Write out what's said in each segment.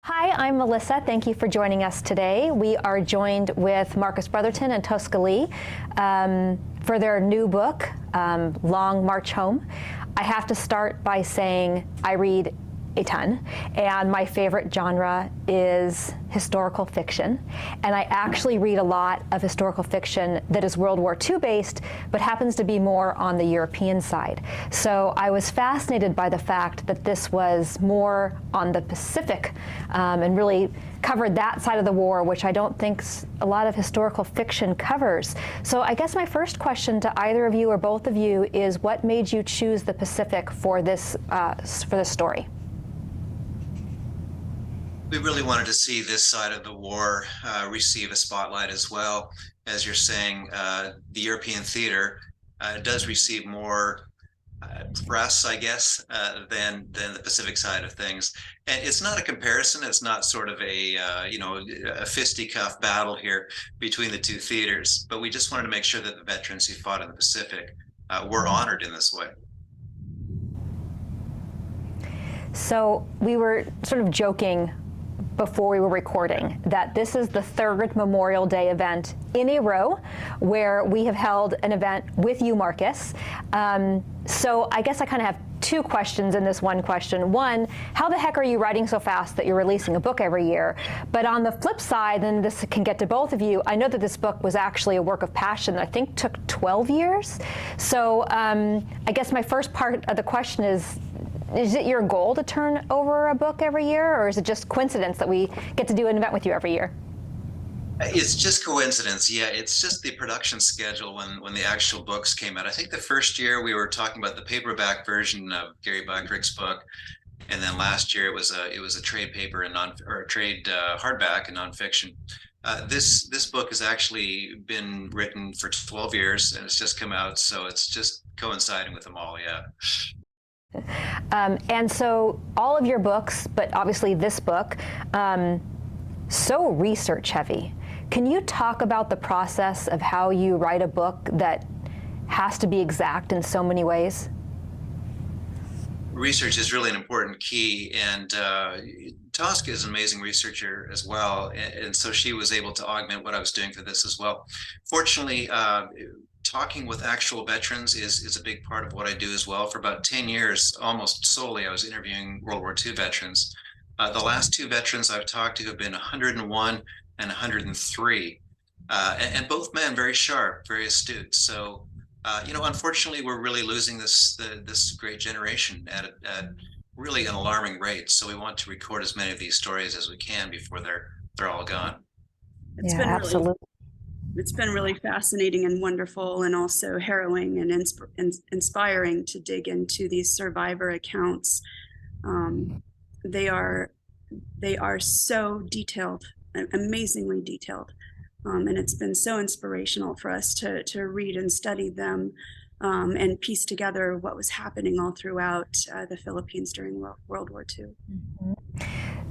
Hi, I'm Melissa. Thank you for joining us today. We are joined with Marcus Brotherton and Tosca Lee for their new book, Long March Home. I have to start by saying I read a ton, and my favorite genre is historical fiction. And I actually read a lot of historical fiction that is World War II based, but happens to be more on the European side. So I was fascinated by the fact that this was more on the Pacific and really covered that side of the war, which I don't think a lot of historical fiction covers. So I guess my first question to either of you or both of you is, what made you choose the Pacific for this story? We really wanted to see this side of the war receive a spotlight as well. As you're saying, the European theater does receive more press, I guess, than the Pacific side of things. And it's not a comparison. It's not sort of a fisticuff battle here between the two theaters. But we just wanted to make sure that the veterans who fought in the Pacific were honored in this way. So we were sort of joking before we were recording that this is the third Memorial Day event in a row where we have held an event with you, Marcus. So I guess I kind of have two questions in this one question. One, how the heck are you writing so fast that you're releasing a book every year? But on the flip side, and this can get to both of you, I know that this book was actually a work of passion that I think took 12 years. So I guess my first part of the question is it your goal to turn over a book every year, or is it just coincidence that we get to do an event with you every year? It's just coincidence. Yeah, it's just the production schedule when the actual books came out. I think the first year we were talking about the paperback version of Gary Buckrick's book, and then last year it was a trade paper and trade hardback and nonfiction. This book has actually been written for 12 years, and it's just come out, so it's just coinciding with them all. Yeah. And so all of your books, but obviously this book, so research heavy. Can you talk about the process of how you write a book that has to be exact in so many ways? Research is really an important key, and Tosca is an amazing researcher as well, and so she was able to augment what I was doing for this as well. Fortunately, talking with actual veterans is a big part of what I do as well. For about 10 years, almost solely, I was interviewing World War II veterans. The last two veterans I've talked to have been 101 and 103, and both men very sharp, very astute. So, unfortunately, we're really losing this great generation at really an alarming rate. So we want to record as many of these stories as we can before they're all gone. Absolutely. It's been really fascinating and wonderful, and also harrowing and inspiring to dig into these survivor accounts. They are so detailed, amazingly detailed, and it's been so inspirational for us to read and study them and piece together what was happening all throughout the Philippines during World War II. Mm-hmm.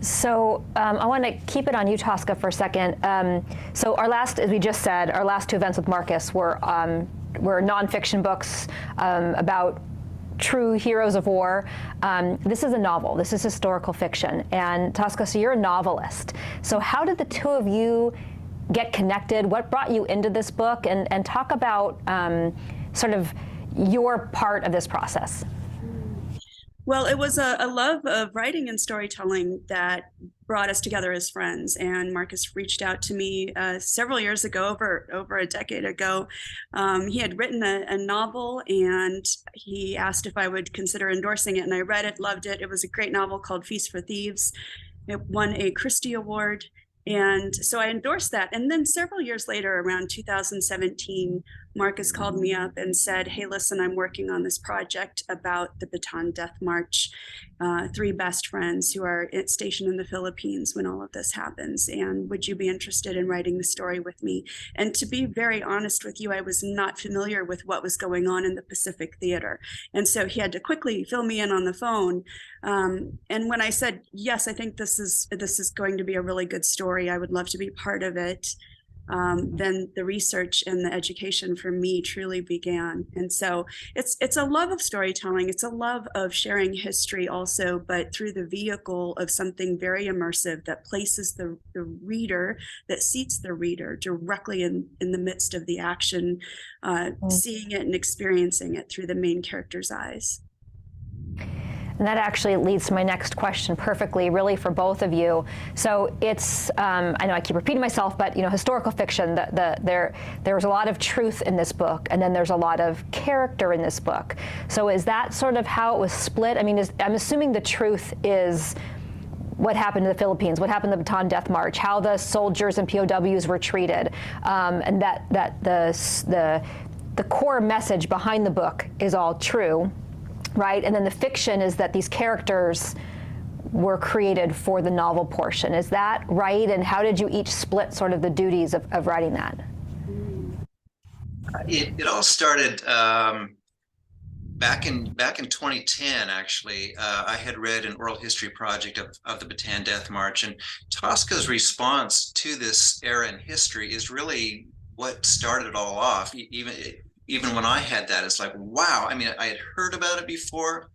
So I want to keep it on you, Tosca, for a second. So our last, as we just said, our last two events with Marcus were nonfiction books about true heroes of war. This is a novel. This is historical fiction. And Tosca, so you're a novelist. So how did the two of you get connected? What brought you into this book? And talk about sort of your part of this process. Well, it was a love of writing and storytelling that brought us together as friends. And Marcus reached out to me several years ago, over a decade ago. He had written a novel, and he asked if I would consider endorsing it. And I read it, loved it. It was a great novel called Feast for Thieves. It won a Christie Award. And so I endorsed that. And then several years later, around 2017, Marcus called me up and said, hey, listen, I'm working on this project about the Bataan Death March, three best friends who are stationed in the Philippines when all of this happens. And would you be interested in writing the story with me? And to be very honest with you, I was not familiar with what was going on in the Pacific Theater. And so he had to quickly fill me in on the phone. And when I said, yes, I think this is going to be a really good story, I would love to be part of it, then the research and the education for me truly began. And so it's a love of storytelling. It's a love of sharing history also, but through the vehicle of something very immersive that places the reader, that seats the reader directly in the midst of the action, seeing it and experiencing it through the main character's eyes. And that actually leads to my next question perfectly, really, for both of you. So it's, I know I keep repeating myself, but historical fiction, there's a lot of truth in this book, and then there's a lot of character in this book. So is that sort of how it was split? I mean, I'm assuming the truth is what happened in the Philippines, what happened in the Bataan Death March, how the soldiers and POWs were treated, and that the core message behind the book is all true. Right, and then the fiction is that these characters were created for the novel portion. Is that right? And how did you each split sort of the duties of writing that? It all started back in 2010. Actually, I had read an oral history project of the Bataan Death March, and Tosca's response to this era in history is really what started it all off. Even when I had that, it's like, wow. I mean, I had heard about it before,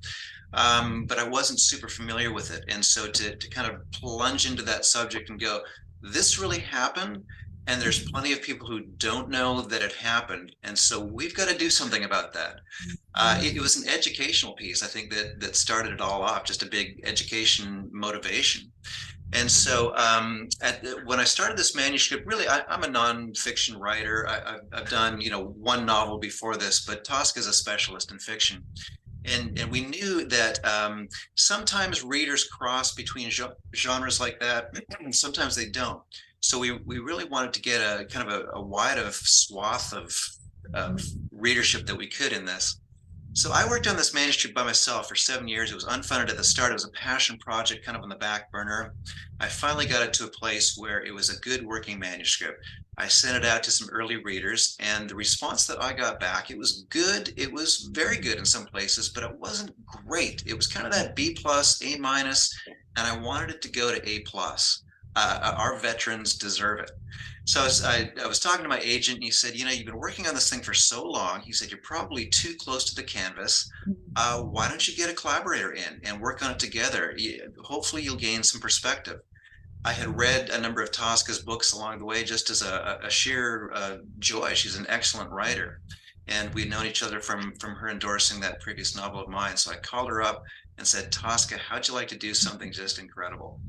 but I wasn't super familiar with it. And so to kind of plunge into that subject and go, this really happened, and there's plenty of people who don't know that it happened. And so we've got to do something about that. It was an educational piece, I think, that started it all off, just a big education motivation. And so when I started this manuscript, really, I'm a nonfiction writer. I've done, one novel before this, but Tosca is a specialist in fiction. And we knew that sometimes readers cross between genres like that, and sometimes they don't. So we really wanted to get a kind of a wide of swath of readership that we could in this. So I worked on this manuscript by myself for 7 years. It was unfunded at the start. It was a passion project, kind of on the back burner. I finally got it to a place where it was a good working manuscript. I sent it out to some early readers, and the response that I got back, it was good. It was very good in some places, but it wasn't great. It was kind of that B+, A-, and I wanted it to go to A+. Our veterans deserve it. So I was talking to my agent, and he said, you've been working on this thing for so long. He said, you're probably too close to the canvas. Why don't you get a collaborator in and work on it together? Hopefully you'll gain some perspective. I had read a number of Tosca's books along the way, just as a sheer joy. She's an excellent writer. And we'd known each other from her endorsing that previous novel of mine. So I called her up and said, Tosca, how'd you like to do something just incredible?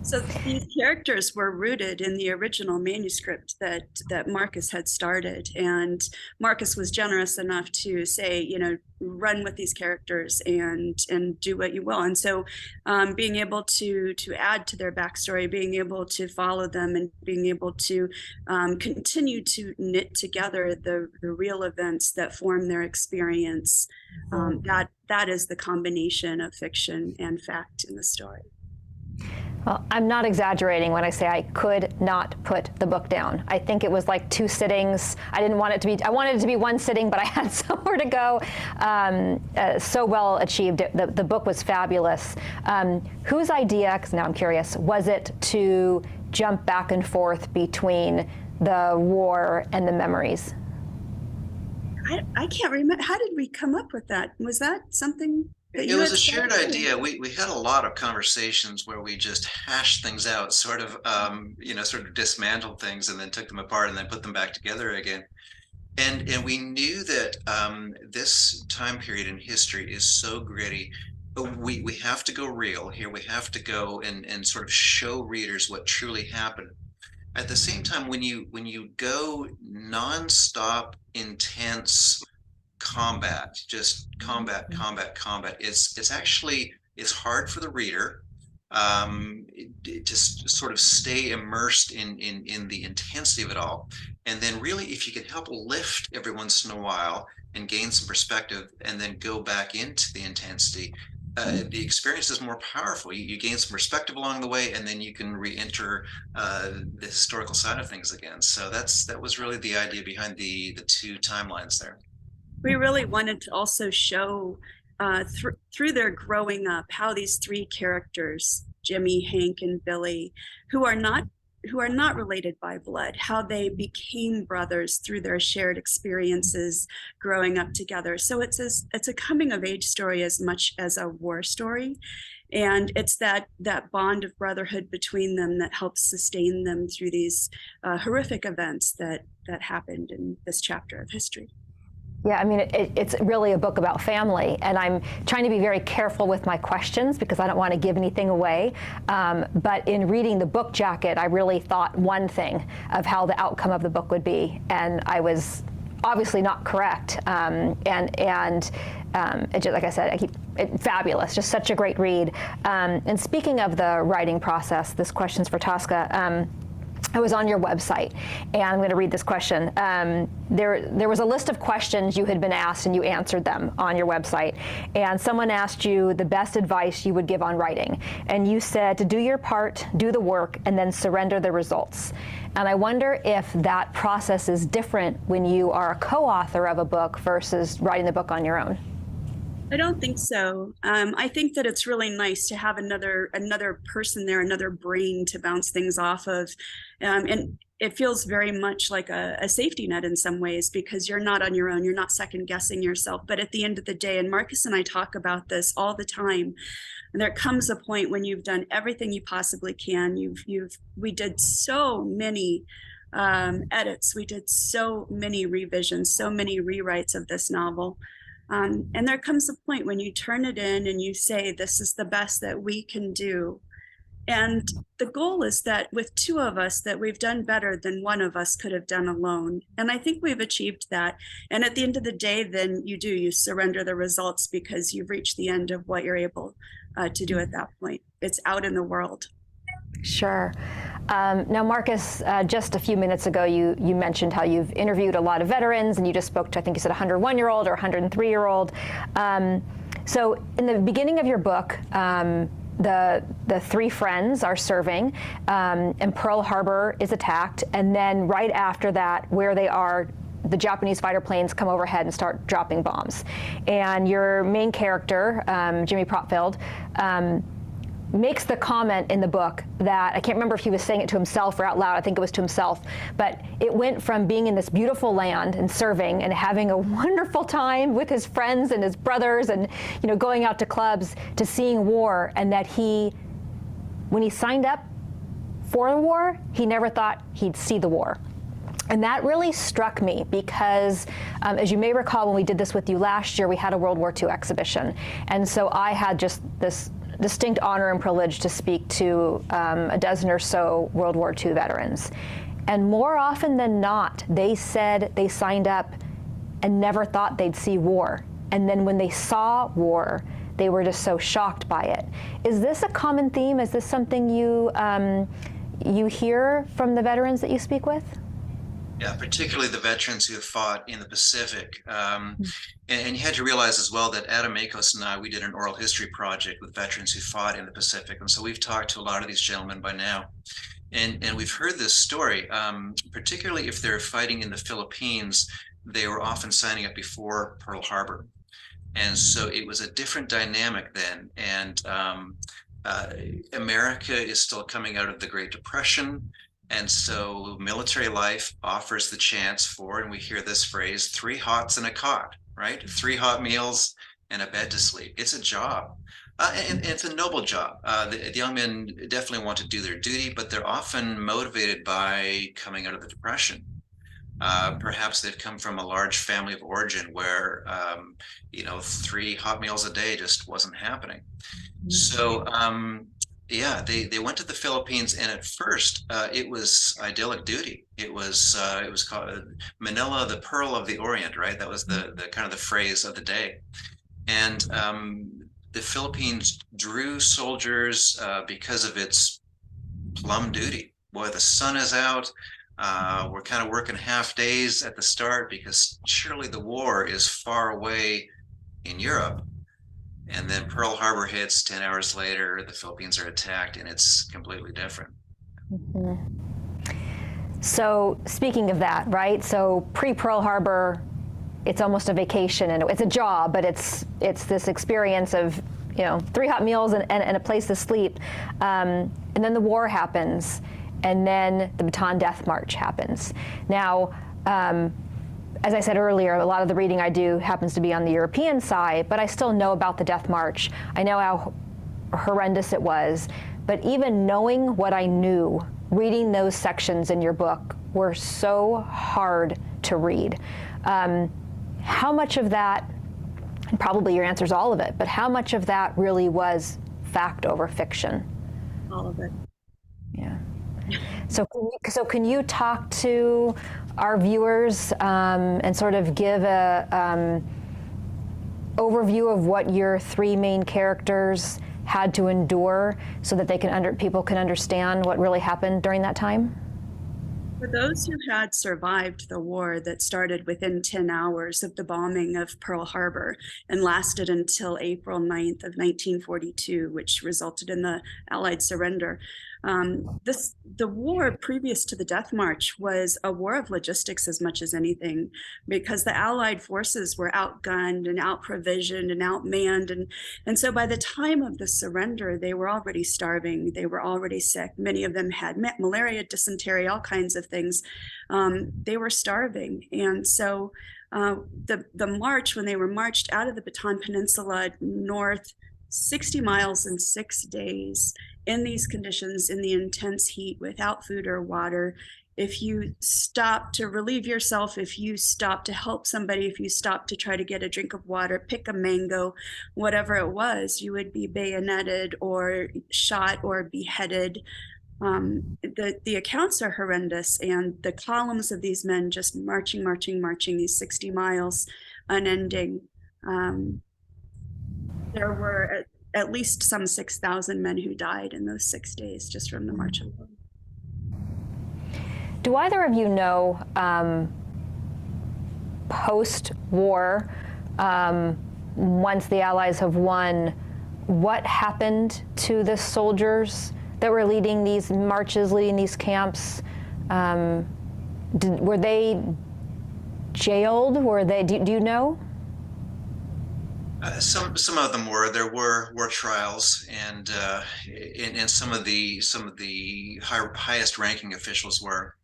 So these characters were rooted in the original manuscript that Marcus had started, and Marcus was generous enough to say, run with these characters and do what you will. And so being able to add to their backstory, being able to follow them, and being able to continue to knit together the real events that form their experience, that is the combination of fiction and fact in the story. Well, I'm not exaggerating when I say I could not put the book down. I think it was like 2 sittings. I wanted it to be 1 sitting, but I had somewhere to go. So well achieved. The book was fabulous. Whose idea, because now I'm curious, was it to jump back and forth between the war and the memories? I can't remember. How did we come up with that? Was that something? It was a shared idea. We had a lot of conversations where we just hashed things out, sort of dismantled things and then took them apart and then put them back together again. And we knew that this time period in history is so gritty. We have to go real here. We have to go and sort of show readers what truly happened. At the same time, when you go nonstop, intense combat, just combat, it's hard for the reader to sort of stay immersed in the intensity of it all. And then really, if you can help lift every once in a while and gain some perspective and then go back into the intensity, the experience is more powerful. You gain some perspective along the way, and then you can re-enter the historical side of things again. So that was really the idea behind the 2 timelines there. We really wanted to also show through their growing up how these 3 characters, Jimmy, Hank, and Billy, who are not who are not related by blood, how they became brothers through their shared experiences growing up together. So it's a coming of age story as much as a war story. And it's that bond of brotherhood between them that helps sustain them through these horrific events that happened in this chapter of history. Yeah, I mean, it's really a book about family, and I'm trying to be very careful with my questions because I don't want to give anything away. But in reading the book jacket, I really thought one thing of how the outcome of the book would be, and I was obviously not correct. It just, like I said, fabulous, just such a great read. And speaking of the writing process, this question's for Tosca. I was on your website, and I'm going to read this question. There was a list of questions you had been asked, and you answered them on your website. And someone asked you the best advice you would give on writing. And you said to do your part, do the work, and then surrender the results. And I wonder if that process is different when you are a co-author of a book versus writing the book on your own. I don't think so. I think that it's really nice to have another person there, another brain to bounce things off of. And it feels very much like a safety net in some ways, because you're not on your own, you're not second guessing yourself. But at the end of the day, and Marcus and I talk about this all the time, there comes a point when you've done everything you possibly can. We did so many edits, we did so many revisions, so many rewrites of this novel. And there comes a point when you turn it in and you say, this is the best that we can do. And the goal is that with two of us, that we've done better than one of us could have done alone. And I think we've achieved that. And at the end of the day, then you surrender the results because you've reached the end of what you're able to do at that point. It's out in the world. Sure. Now, Marcus, just a few minutes ago, you mentioned how you've interviewed a lot of veterans, and you just spoke to, I think you said, a 101-year-old or 103-year-old. So in the beginning of your book, the three friends are serving, and Pearl Harbor is attacked, and then right after that, where they are, the Japanese fighter planes come overhead and start dropping bombs. And your main character, Jimmy Propfield, makes the comment in the book that, I can't remember if he was saying it to himself or out loud, I think it was to himself, but it went from being in this beautiful land and serving and having a wonderful time with his friends and his brothers and, going out to clubs, to seeing war, and that when he signed up for the war, he never thought he'd see the war. And that really struck me because, as you may recall, when we did this with you last year, we had a World War II exhibition. And so I had just this distinct honor and privilege to speak to a dozen or so World War II veterans. And more often than not, they said they signed up and never thought they'd see war. And then when they saw war, they were just so shocked by it. Is this a common theme? Is this something you hear from the veterans that you speak with? Yeah, particularly the veterans who have fought in the Pacific. And you had to realize as well that Adam Akos and I, we did an oral history project with veterans who fought in the Pacific. And so we've talked to a lot of these gentlemen by now. And we've heard this story, particularly if they're fighting in the Philippines, they were often signing up before Pearl Harbor. And so it was a different dynamic then. And America is still coming out of the Great Depression. And so military life offers the chance for, and we hear this phrase, 3 hots and a cot, right? 3 hot meals and a bed to sleep. It's a job. And it's a noble job. The young men definitely want to do their duty, but they're often motivated by coming out of the Depression. Perhaps they've come from a large family of origin where, 3 hot meals a day just wasn't happening. So, yeah, they went to the Philippines, and at first it was idyllic duty. It was called Manila, the Pearl of the Orient, right? That was the kind of the phrase of the day. And the Philippines drew soldiers because of its plum duty. Boy, the sun is out. We're kind of working half days at the start because surely the war is far away in Europe. And then Pearl Harbor hits, 10 hours later, the Philippines are attacked, and it's completely different. Mm-hmm. So speaking of that, right? So pre-Pearl Harbor, it's almost a vacation, and it's a job, but it's this experience of, 3 hot meals and a place to sleep. And then the war happens, and then the Bataan Death March happens. Now, as I said earlier, a lot of the reading I do happens to be on the European side, but I still know about the Death March. I know how horrendous it was, but even knowing what I knew, reading those sections in your book were so hard to read. How much of that, and probably your answer is all of it, but how much of that really was fact over fiction? All of it. Yeah. So can you talk to our viewers and sort of give a overview of what your three main characters had to endure so that people can understand what really happened during that time? For those who had survived the war that started within 10 hours of the bombing of Pearl Harbor and lasted until April 9th of 1942, which resulted in the Allied surrender, the war previous to the Death March was a war of logistics as much as anything, because the Allied forces were outgunned and outprovisioned and outmanned. And so by the time of the surrender, they were already starving. They were already sick. Many of them had malaria, dysentery, all kinds of things. They were starving. And so the march, when they were marched out of the Bataan Peninsula north 60 miles in 6 days, in these conditions, in the intense heat, without food or water, if you stop to relieve yourself, if you stop to help somebody, if you stop to try to get a drink of water, pick a mango, whatever it was, you would be bayoneted or shot or beheaded. The accounts are horrendous, and the columns of these men just marching these 60 miles unending. There were at least some 6,000 men who died in those 6 days just from the march alone. Do either of you know, post-war, once the Allies have won, what happened to the soldiers that were leading these marches, leading these camps? Were they jailed? Do you know? Some of them were. There were trials, and some of the highest ranking officials were.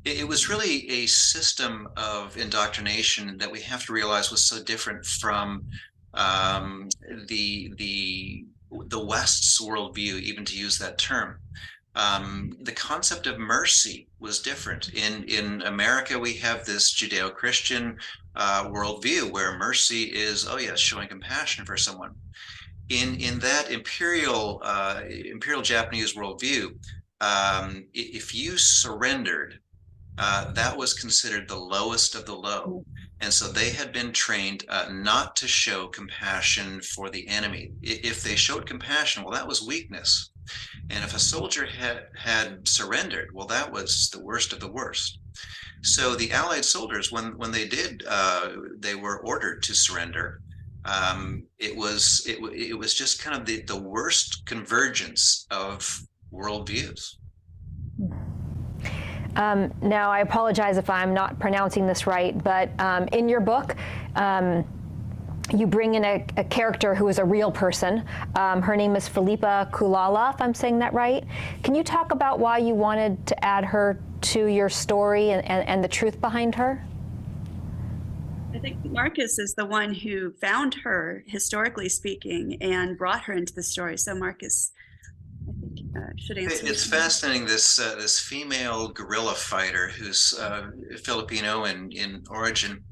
It was really a system of indoctrination that we have to realize was so different from the West's worldview, even to use that term. The concept of mercy was different. In America, we have this Judeo-Christian worldview where mercy is, oh yes, showing compassion for someone. In that imperial Japanese worldview, if you surrendered, that was considered the lowest of the low. And so they had been trained not to show compassion for the enemy. If they showed compassion, well, that was weakness. And if a soldier had surrendered, well, that was the worst of the worst. So the Allied soldiers, when they did, they were ordered to surrender. It was just kind of the worst convergence of worldviews. Now, I apologize if I'm not pronouncing this right, but in your book, you bring in a character who is a real person. Her name is Philippa Kulala, if I'm saying that right. Can you talk about why you wanted to add her to your story and the truth behind her? I think Marcus is the one who found her, historically speaking, and brought her into the story. So Marcus, I think, should answer. It's fascinating, this female guerrilla fighter who's Filipino in origin,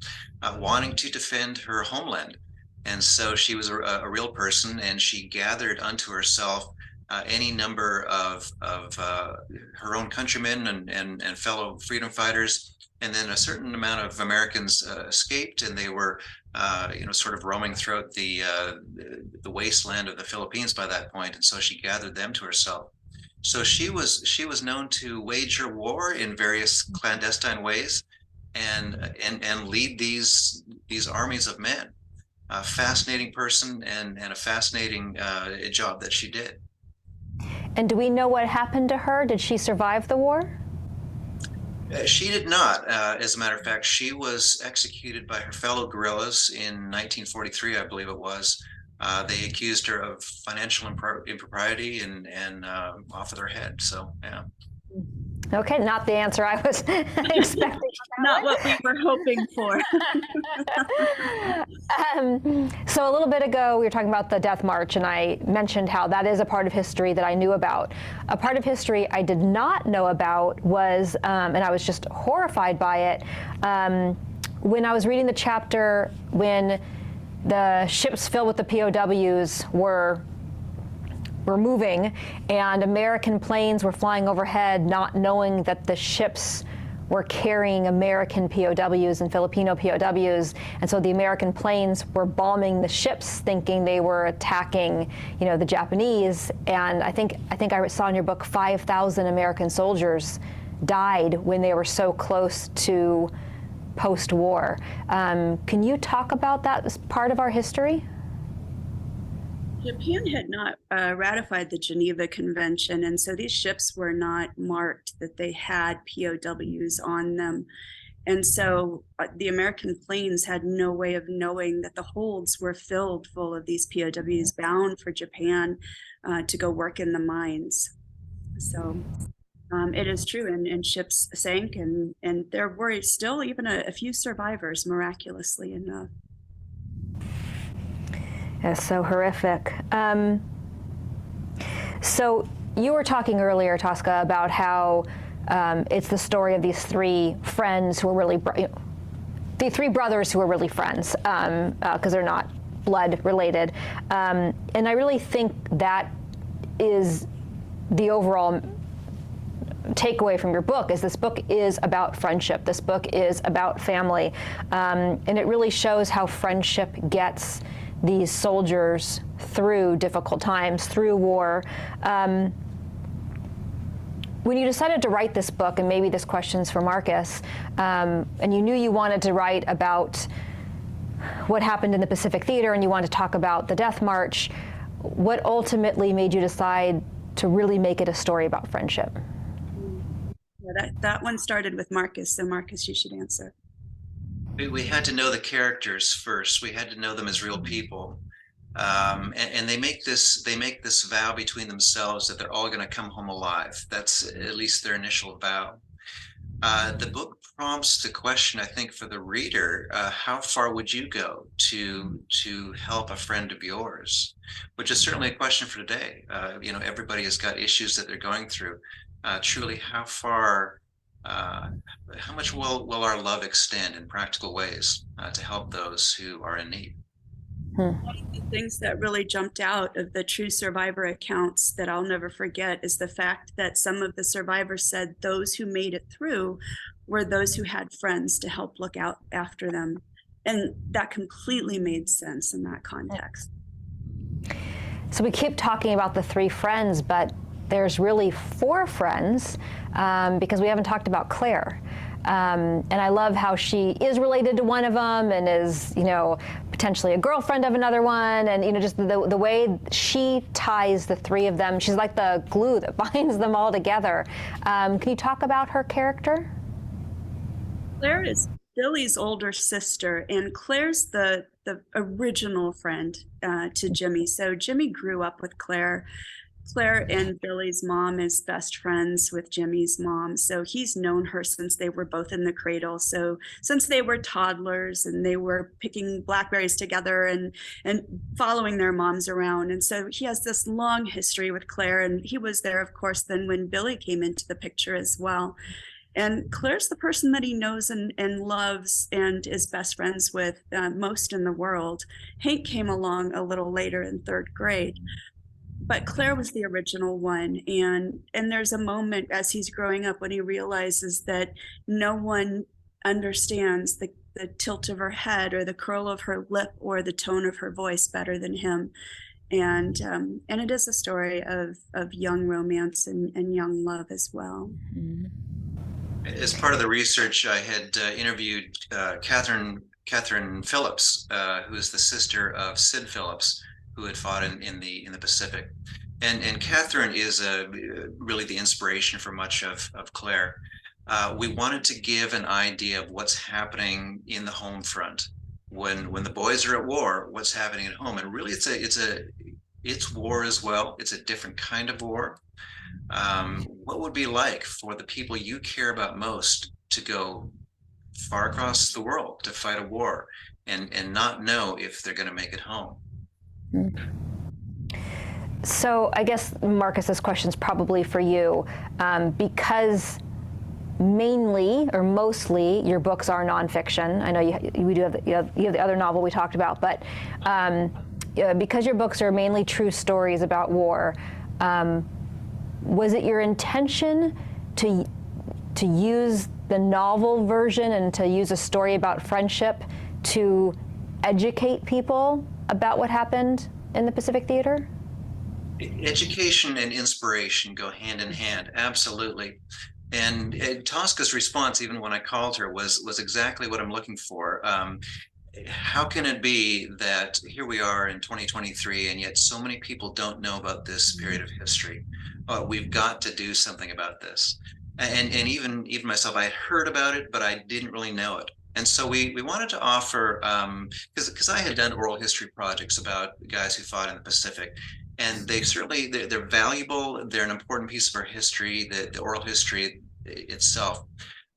wanting to defend her homeland. And so she was a real person, and she gathered unto herself any number of her own countrymen and fellow freedom fighters. And then a certain amount of Americans escaped, and they were, sort of roaming throughout the wasteland of the Philippines by that point. And so she gathered them to herself. So she was known to wage her war in various clandestine ways, and lead these armies of men. A fascinating person and a fascinating job that she did. And do we know what happened to her? Did she survive the war? She did not. As a matter of fact, she was executed by her fellow guerrillas in 1943, I believe it was. They accused her of financial impropriety and off of their head. So, yeah. Okay, not the answer I was expecting. Not what we were hoping for. So a little bit ago, we were talking about the Death March, and I mentioned how that is a part of history that I knew about. A part of history I did not know about was, and I was just horrified by it, when I was reading the chapter when the ships filled with the POWs were moving, and American planes were flying overhead, not knowing that the ships were carrying American POWs and Filipino POWs, and so the American planes were bombing the ships, thinking they were attacking, the Japanese. And I think I saw in your book 5,000 American soldiers died when they were so close to post-war. Can you talk about that as part of our history? Japan had not ratified the Geneva Convention, and so these ships were not marked that they had POWs on them. And so the American planes had no way of knowing that the holds were filled full of these POWs bound for Japan to go work in the mines. So it is true, and ships sank, and there were still even a few survivors, miraculously enough. That's so horrific. So you were talking earlier, Tosca, about how it's the story of these three friends who are really, the three brothers who are really friends, because they're not blood related. And I really think that is the overall takeaway from your book, is this book is about friendship. This book is about family. And it really shows how friendship gets these soldiers through difficult times, through war. When you decided to write this book, and maybe this question's for Marcus, and you knew you wanted to write about what happened in the Pacific Theater, and you wanted to talk about the Death March, what ultimately made you decide to really make it a story about friendship? Yeah, that one started with Marcus, so Marcus, you should answer. We had to know the characters first. We had to know them as real people, and they make this vow between themselves that they're all going to come home alive. That's at least their initial vow. The book prompts the question, I think, for the reader: how far would you go to help a friend of yours? Which is certainly a question for today. Everybody has got issues that they're going through. Truly, how far? How much will our love extend in practical ways to help those who are in need? One of the things that really jumped out of the true survivor accounts that I'll never forget is the fact that some of the survivors said those who made it through were those who had friends to help look out after them. And that completely made sense in that context. So we keep talking about the three friends, but there's really four friends, because we haven't talked about Claire. And I love how she is related to one of them and is, potentially a girlfriend of another one. And, just the way she ties the three of them, she's like the glue that binds them all together. Can you talk about her character? Claire is Billy's older sister, and Claire's the original friend to Jimmy. So Jimmy grew up with Claire. Claire and Billy's mom is best friends with Jimmy's mom. So he's known her since they were both in the cradle. So since they were toddlers, and they were picking blackberries together and following their moms around. And so he has this long history with Claire. And he was there, of course, then when Billy came into the picture as well. And Claire's the person that he knows and loves and is best friends with most in the world. Hank came along a little later in third grade. But Claire was the original one. And there's a moment as he's growing up when he realizes that no one understands the tilt of her head or the curl of her lip or the tone of her voice better than him. And it is a story of young romance and young love as well. As part of the research, I had interviewed Catherine Phillips, who is the sister of Sid Phillips, who had fought in the Pacific. And Catherine is really the inspiration for much of Claire. We wanted to give an idea of what's happening in the home front. When the boys are at war, what's happening at home. And really it's war as well. It's a different kind of war. what would it be like for the people you care about most to go far across the world to fight a war and not know if they're going to make it home? So I guess, Marcus, this question's probably for you, because mainly or mostly your books are nonfiction. I know you have the other novel we talked about, but because your books are mainly true stories about war, was it your intention to use the novel version and to use a story about friendship to educate people about what happened in the Pacific Theater? Education and inspiration go hand in hand, absolutely. And Tosca's response, even when I called her, was exactly what I'm looking for. How can it be that here we are in 2023 and yet so many people don't know about this period of history? We've got to do something about this. And even myself, I had heard about it, but I didn't really know it. And so we wanted to offer, because I had done oral history projects about guys who fought in the Pacific, and they're valuable. They're an important piece of our history, the oral history itself.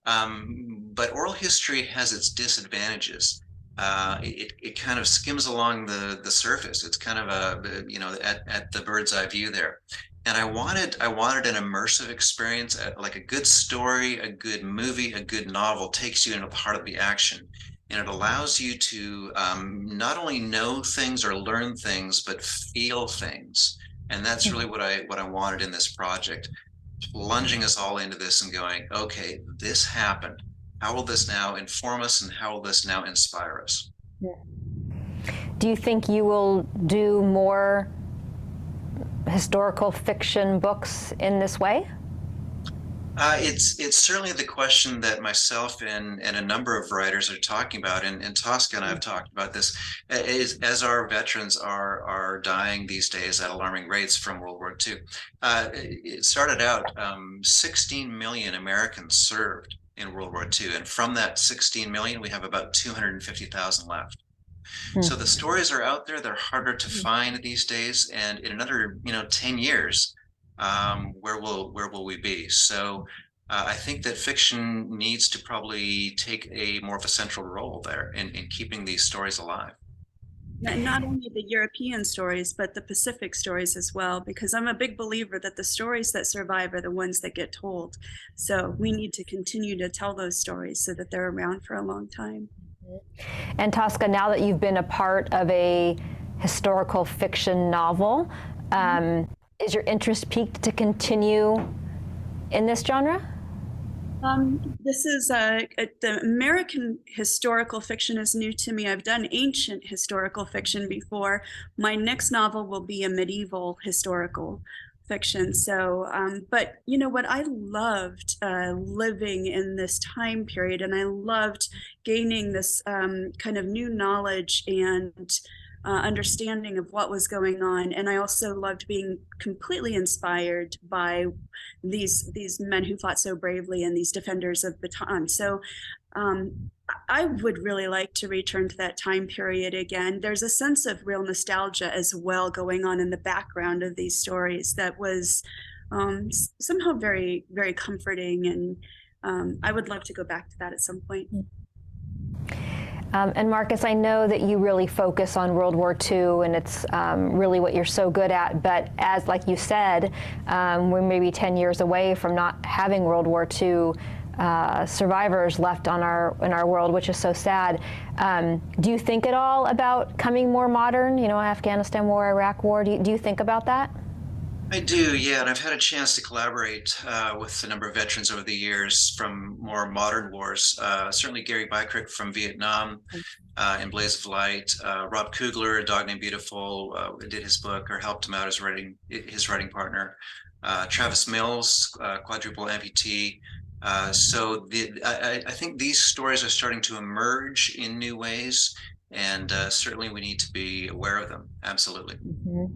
But oral history has its disadvantages. It kind of skims along the surface. It's kind of at the bird's eye view there. And I wanted an immersive experience, like a good story, a good movie, a good novel takes you into the heart of the action. And it allows you to not only know things or learn things, but feel things. And that's really what I wanted in this project, plunging us all into this and going, okay, this happened. How will this now inform us, and how will this now inspire us? Do you think you will do more historical fiction books in this way? It's certainly the question that myself and a number of writers are talking about, and Tosca and I have talked about this, as our veterans are dying these days at alarming rates from World War II. It started out 16 million Americans served in World War II, and from that 16 million, we have about 250,000 left. So the stories are out there. They're harder to find these days, and in another 10 years, where will we be? So I think that fiction needs to probably take a more of a central role there in keeping these stories alive. Not only the European stories, but the Pacific stories as well, because I'm a big believer that the stories that survive are the ones that get told. So we need to continue to tell those stories so that they're around for a long time. And Tosca, now that you've been a part of a historical fiction novel, is your interest piqued to continue in this genre? This is the American historical fiction is new to me. I've done ancient historical fiction before. My next novel will be a medieval historical fiction. So, but you know what? I loved living in this time period, and I loved gaining this kind of new knowledge and understanding of what was going on. And I also loved being completely inspired by these men who fought so bravely and these defenders of Bataan. So I would really like to return to that time period again. There's a sense of real nostalgia as well going on in the background of these stories that was somehow very, very comforting. And I would love to go back to that at some point. And Marcus, I know that you really focus on World War II, and it's really what you're so good at. But as, like you said, we're maybe 10 years away from not having World War II survivors left in our world, which is so sad. Do you think at all about coming more modern? You know, Afghanistan war, Iraq war. Do you think about that? I do, yeah, and I've had a chance to collaborate with a number of veterans over the years from more modern wars. Certainly Gary Sinise from Vietnam in Blaze of Light. Rob Kugler, A Dog Named Beautiful, did his book or helped him out as his writing partner. Travis Mills, quadruple amputee. So I think these stories are starting to emerge in new ways, and certainly we need to be aware of them. Absolutely. Mm-hmm.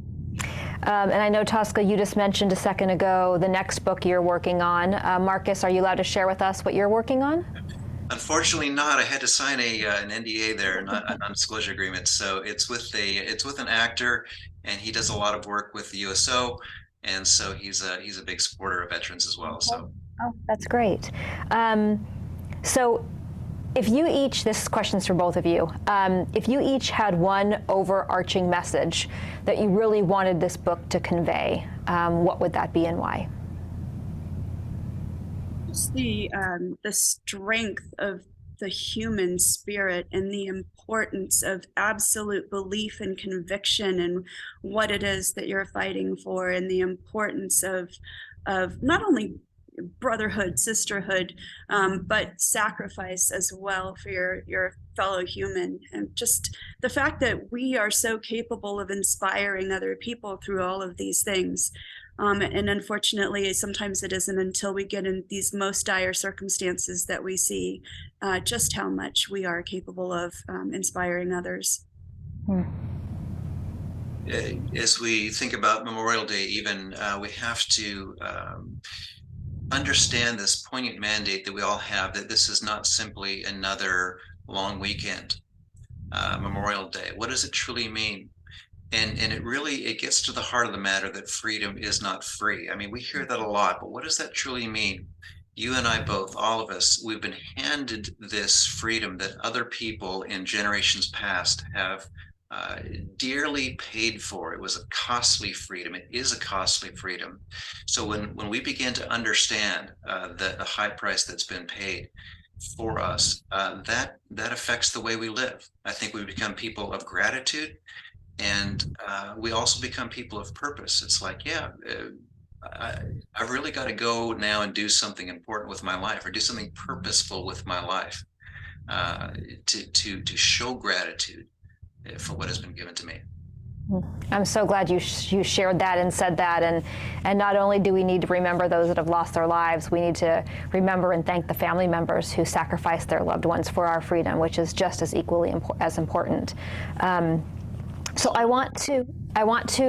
And I know, Tosca, you just mentioned a second ago the next book you're working on. Marcus, are you allowed to share with us what you're working on? Unfortunately not. I had to sign an NDA there, not a non-disclosure agreement. So it's with an actor, and he does a lot of work with the USO. And so he's a big supporter of veterans as well. So. Oh, that's great. So if you each, this question's for both of you, if you each had one overarching message that you really wanted this book to convey, what would that be and why? Just the strength of the human spirit and the importance of absolute belief and conviction in what it is that you're fighting for, and the importance of not only brotherhood, sisterhood, but sacrifice as well for your fellow human. And just the fact that we are so capable of inspiring other people through all of these things. And unfortunately, sometimes it isn't until we get in these most dire circumstances that we see just how much we are capable of inspiring others. As we think about Memorial Day, even we have to understand this poignant mandate that we all have, that this is not simply another long weekend, Memorial Day. What does it truly mean? And it gets to the heart of the matter that freedom is not free. I mean, we hear that a lot, but what does that truly mean? You and I both, all of us, we've been handed this freedom that other people in generations past have dearly paid for. It was a costly freedom. It is a costly freedom. So when we begin to understand the high price that's been paid for us, that affects the way we live. I think we become people of gratitude, and we also become people of purpose. It's like, I've really got to go now and do something important with my life, or do something purposeful with my life, to show gratitude for what has been given to me. I'm so glad you shared that and said that. And not only do we need to remember those that have lost their lives, we need to remember and thank the family members who sacrificed their loved ones for our freedom, which is just as equally as important. So I want to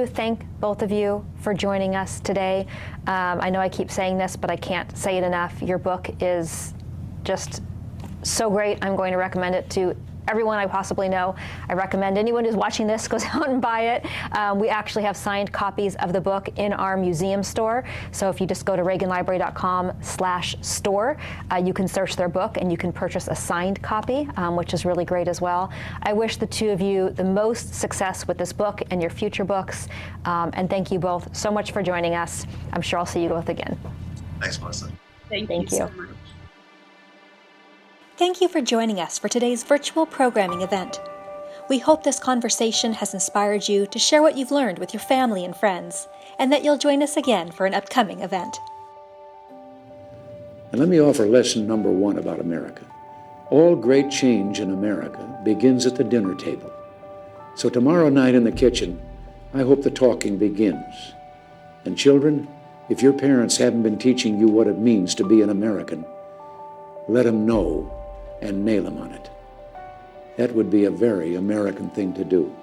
thank both of you for joining us today. I know I keep saying this, but I can't say it enough. Your book is just so great. I'm going to recommend it to everyone I possibly know. I recommend anyone who's watching this goes out and buy it. We actually have signed copies of the book in our museum store. So if you just go to reaganlibrary.com/store, you can search their book and you can purchase a signed copy, which is really great as well. I wish the two of you the most success with this book and your future books. And thank you both so much for joining us. I'm sure I'll see you both again. Thanks, Melissa. Thank you so much. Thank you for joining us for today's virtual programming event. We hope this conversation has inspired you to share what you've learned with your family and friends, and that you'll join us again for an upcoming event. And let me offer lesson number 1 about America. All great change in America begins at the dinner table. So tomorrow night in the kitchen, I hope the talking begins. And children, if your parents haven't been teaching you what it means to be an American, let them know and nail them on it. That would be a very American thing to do.